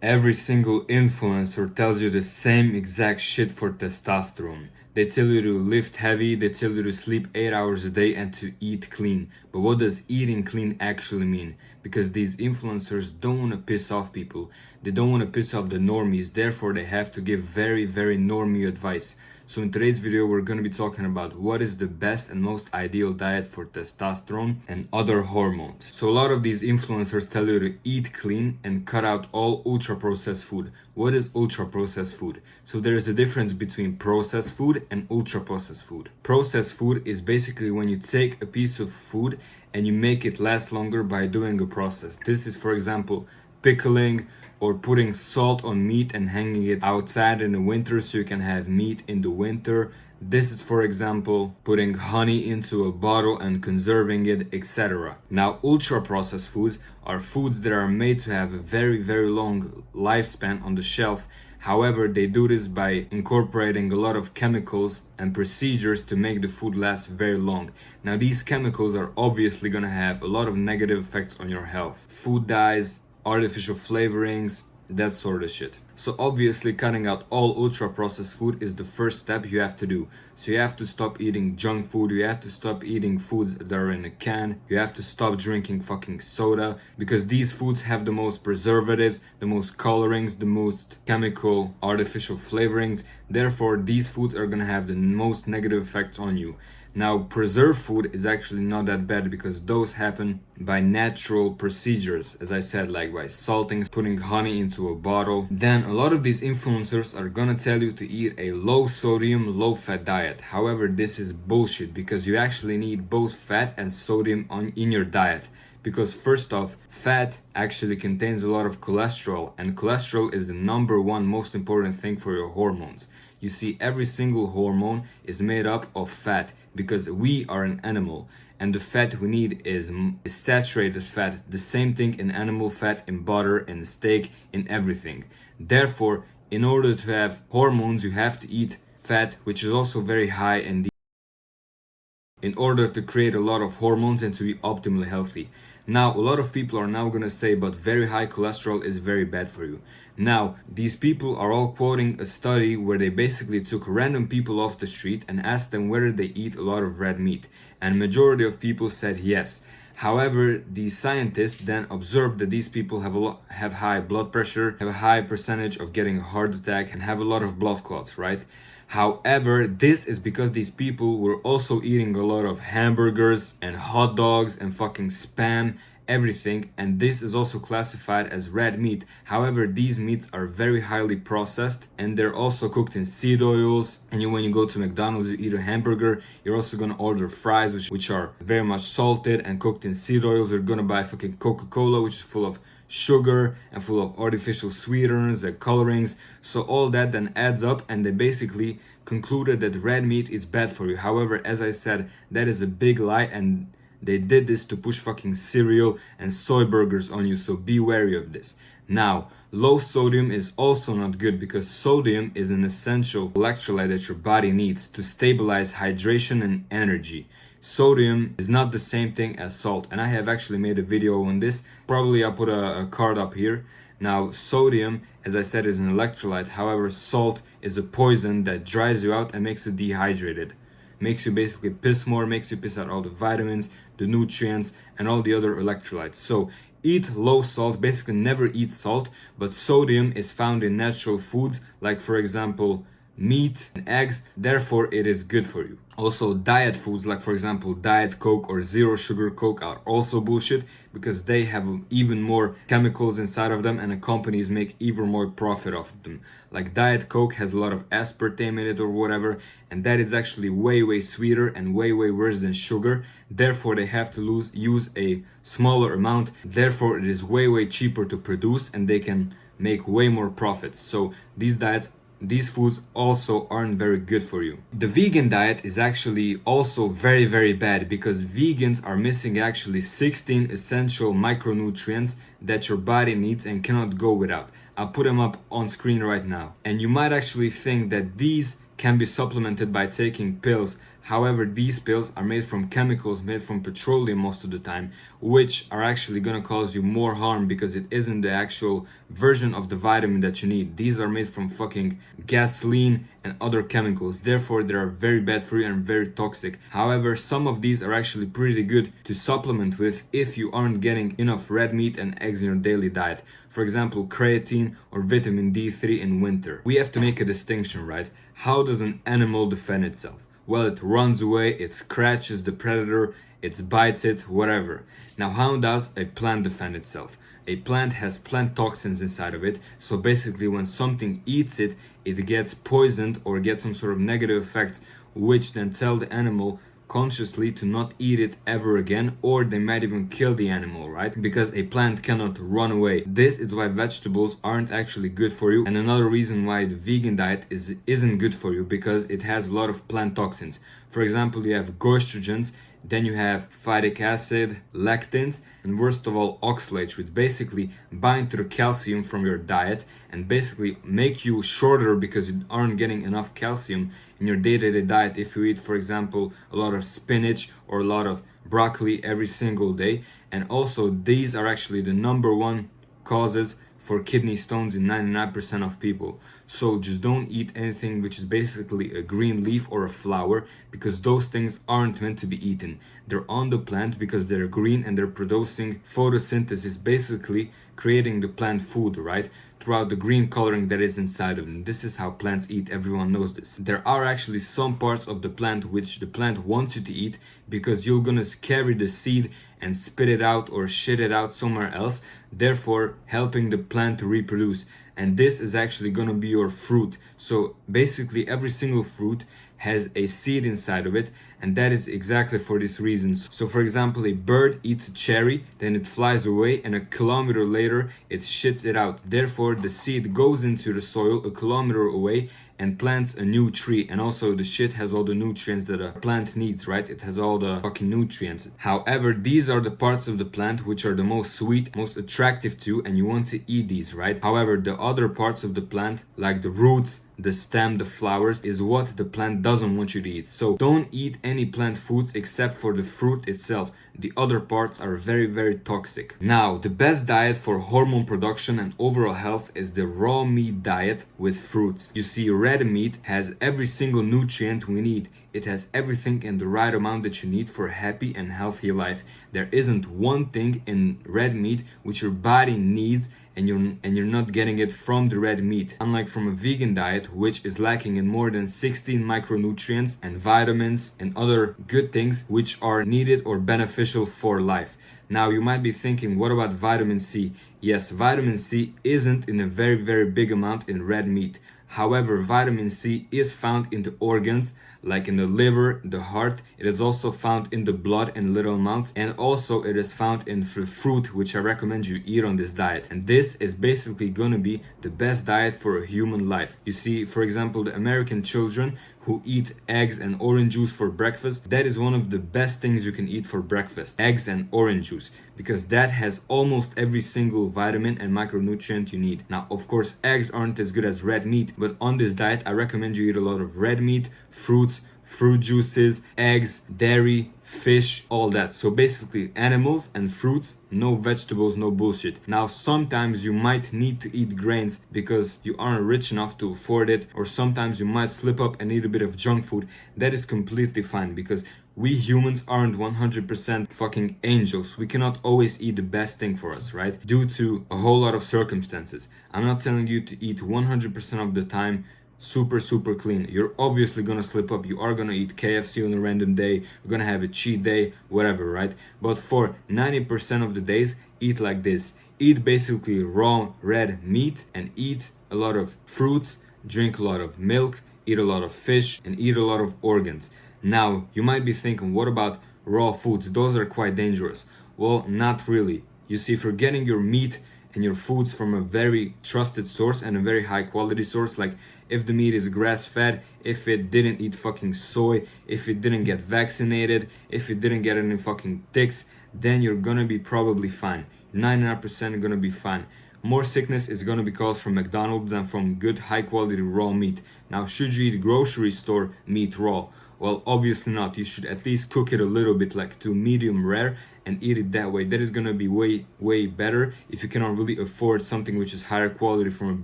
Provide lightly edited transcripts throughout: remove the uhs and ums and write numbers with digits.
Every single influencer tells you the same exact shit for testosterone. They tell you to lift heavy, they tell you to sleep 8 hours a day and to eat clean. But what does eating clean actually mean? Because these influencers don't want to piss off people. They don't want to piss off the normies, therefore they have to give very, very normie advice. So in today's video, we're going to be talking about what is the best and most ideal diet for testosterone and other hormones. So a lot of these influencers tell you to eat clean and cut out all ultra processed food. What is ultra processed food? So there is a difference between processed food and ultra processed food. Processed food is basically when you take a piece of food and you make it last longer by doing a process. This is, for example, pickling, or putting salt on meat and hanging it outside in the winter so you can have meat in the winter. This is, for example, putting honey into a bottle and conserving it, etc. Now, ultra processed foods are foods that are made to have a very, very long lifespan on the shelf. However, they do this by incorporating a lot of chemicals and procedures to make the food last very long. Now, these chemicals are obviously going to have a lot of negative effects on your health. Food dyes, artificial flavorings, that sort of shit. So obviously cutting out all ultra processed food is the first step you have to do. So you have to stop eating junk food, you have to stop eating foods that are in a can, you have to stop drinking fucking soda, because these foods have the most preservatives, the most colorings, the most chemical artificial flavorings. Therefore, these foods are gonna have the most negative effects on you. Now, preserved food is actually not that bad because those happen by natural procedures, as I said, like by salting, putting honey into a bottle. Then a lot of these influencers are gonna tell you to eat a low sodium, low fat diet. However, this is bullshit because you actually need both fat and sodium in your diet. Because first off, fat actually contains a lot of cholesterol, and cholesterol is the number one most important thing for your hormones. You see, every single hormone is made up of fat because we are an animal, and the fat we need is saturated fat, the same thing in animal fat, in butter, in steak, in everything. Therefore, in order to have hormones, you have to eat fat, which is also very high in order to create a lot of hormones and to be optimally healthy. Now, a lot of people are now gonna say, but very high cholesterol is very bad for you. Now, these people are all quoting a study where they basically took random people off the street and asked them whether they eat a lot of red meat. And majority of people said yes. However, these scientists then observed that these people have high blood pressure, have a high percentage of getting a heart attack, and have a lot of blood clots, right? However, this is because these people were also eating a lot of hamburgers and hot dogs and fucking spam, everything, and this is also classified as red meat. However, these meats are very highly processed and they're also cooked in seed oils. And when you go to McDonald's, you eat a hamburger, you're also gonna order fries, which are very much salted and cooked in seed oils. You're gonna buy fucking Coca-Cola, which is full of sugar and full of artificial sweeteners and colorings. So all that then adds up, and they basically concluded that red meat is bad for you. However, as I said, that is a big lie, and they did this to push fucking cereal and soy burgers on you, so be wary of this. Now, low sodium is also not good because sodium is an essential electrolyte that your body needs to stabilize hydration and energy. Sodium is not the same thing as salt, and I have actually made a video on this. Probably I'll put a card up here. Now, sodium, as I said, is an electrolyte. However, salt is a poison that dries you out and makes you dehydrated. Makes you basically piss more, makes you piss out all the vitamins, the nutrients, and all the other electrolytes. So eat low salt, basically never eat salt, but sodium is found in natural foods, like for example, meat and eggs, therefore it is good for you. Also, diet foods like for example Diet Coke or zero sugar Coke are also bullshit because they have even more chemicals inside of them and the companies make even more profit off of them. Like Diet Coke has a lot of aspartame in it or whatever, and that is actually way sweeter and way worse than sugar. Therefore they have to use a smaller amount, therefore it is way cheaper to produce and they can make way more profits. So these foods also aren't very good for you. The vegan diet is actually also very bad because vegans are missing actually 16 essential micronutrients that your body needs and cannot go without. I'll put them up on screen right now. And you might actually think that these can be supplemented by taking pills. However, these pills are made from chemicals made from petroleum most of the time, which are actually gonna cause you more harm because it isn't the actual version of the vitamin that you need. These are made from fucking gasoline and other chemicals. Therefore, they are very bad for you and very toxic. However, some of these are actually pretty good to supplement with if you aren't getting enough red meat and eggs in your daily diet. For example, creatine or vitamin D3 in winter. We have to make a distinction, right? How does an animal defend itself? Well, it runs away, it scratches the predator, it bites it, whatever. Now, how does a plant defend itself? A plant has plant toxins inside of it, so basically when something eats it, it gets poisoned or gets some sort of negative effects, which then tell the animal consciously to not eat it ever again, or they might even kill the animal, right? Because a plant cannot run away. This is why vegetables aren't actually good for you, and another reason why the vegan diet isn't good for you, because it has a lot of plant toxins. For example, you have goitrogens, then you have phytic acid, lectins, and worst of all, oxalates, which basically bind to the calcium from your diet and basically make you shorter because you aren't getting enough calcium in your day-to-day diet if you eat, for example, a lot of spinach or a lot of broccoli every single day. And also, these are actually the number one causes for kidney stones in 99% of people. So just don't eat anything which is basically a green leaf or a flower, because those things aren't meant to be eaten. They're on the plant because they're green and they're producing photosynthesis, basically creating the plant food, right? Throughout the green coloring that is inside of them. This is how plants eat, everyone knows this. There are actually some parts of the plant which the plant wants you to eat, because you're gonna carry the seed and spit it out or shit it out somewhere else, therefore helping the plant to reproduce. And this is actually gonna be your fruit. So basically every single fruit has a seed inside of it, and that is exactly for this reason. So for example, a bird eats a cherry, then it flies away, and a kilometer later it shits it out. Therefore the seed goes into the soil a kilometer away and plants a new tree. And also the shit has all the nutrients that a plant needs, right? It has all the fucking nutrients. However, these are the parts of the plant which are the most sweet, most attractive to, and you want to eat these, right? However, the other parts of the plant, like the roots, the stem, the flowers, is what the plant doesn't want you to eat. So don't eat any plant foods except for the fruit itself. The other parts are very, very toxic. Now, the best diet for hormone production and overall health is the raw meat diet with fruits. You see, red meat has every single nutrient we need. It has everything in the right amount that you need for a happy and healthy life. There isn't one thing in red meat which your body needs and you're not getting it from the red meat. Unlike from a vegan diet, which is lacking in more than 16 micronutrients and vitamins and other good things which are needed or beneficial for life. Now you might be thinking, what about vitamin C? Yes, vitamin C isn't in a very, very big amount in red meat. However, vitamin C is found in the organs, like in the liver, the heart. It is also found in the blood in little amounts, and also it is found in the fruit, which I recommend you eat on this diet. And this is basically gonna be the best diet for a human life. You see, for example, the American children who eat eggs and orange juice for breakfast, that is one of the best things you can eat for breakfast, eggs and orange juice, because that has almost every single vitamin and micronutrient you need. Now, of course, eggs aren't as good as red meat, but on this diet, I recommend you eat a lot of red meat, fruits, fruit juices, eggs, dairy, fish, all that. So basically animals and fruits, no vegetables, no bullshit. Now sometimes you might need to eat grains because you aren't rich enough to afford it, or sometimes you might slip up and eat a bit of junk food. That is completely fine, because we humans aren't 100% fucking angels. We cannot always eat the best thing for us, right? Due to a whole lot of circumstances. I'm not telling you to eat 100% of the time super clean. You're obviously gonna slip up. You are gonna eat KFC on a random day, you're gonna have a cheat day, whatever, right? But for 90% of the days, eat like this. Eat basically raw red meat and eat a lot of fruits, drink a lot of milk, eat a lot of fish, and eat a lot of organs. Now you might be thinking, what about raw foods? Those are quite dangerous. Well, not really. You see, if you're getting your meat and your foods from a very trusted source and a very high quality source, like if the meat is grass fed, if it didn't eat fucking soy, if it didn't get vaccinated, if it didn't get any fucking ticks, then you're gonna be probably fine. 99% gonna be fine. More sickness is gonna be caused from McDonald's than from good high quality raw meat. Now, should you eat grocery store meat raw? Well, obviously not. You should at least cook it a little bit, like to medium rare, and eat it that way. That is gonna be way better if you cannot really afford something which is higher quality from a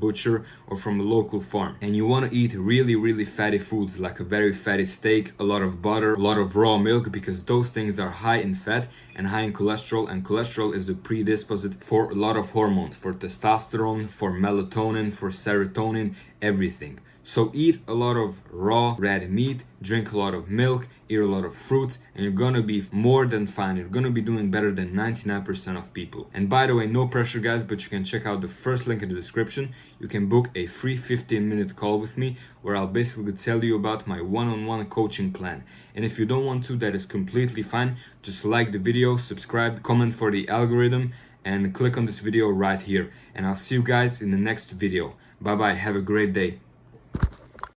butcher or from a local farm. And you want to eat really fatty foods, like a very fatty steak, a lot of butter, a lot of raw milk, because those things are high in fat and high in cholesterol, and cholesterol is the predisposite for a lot of hormones, for testosterone, for melatonin, for serotonin, everything. So eat a lot of raw red meat, drink a lot of milk, eat a lot of fruits, and you're gonna be more than fine. You're gonna be doing better than 99% of people. And by the way, no pressure guys, but you can check out the first link in the description. You can book a free 15-minute call with me where I'll basically tell you about my one-on-one coaching plan. And if you don't want to, that is completely fine. Just like the video, subscribe, comment for the algorithm, and click on this video right here. And I'll see you guys in the next video. Bye bye, have a great day.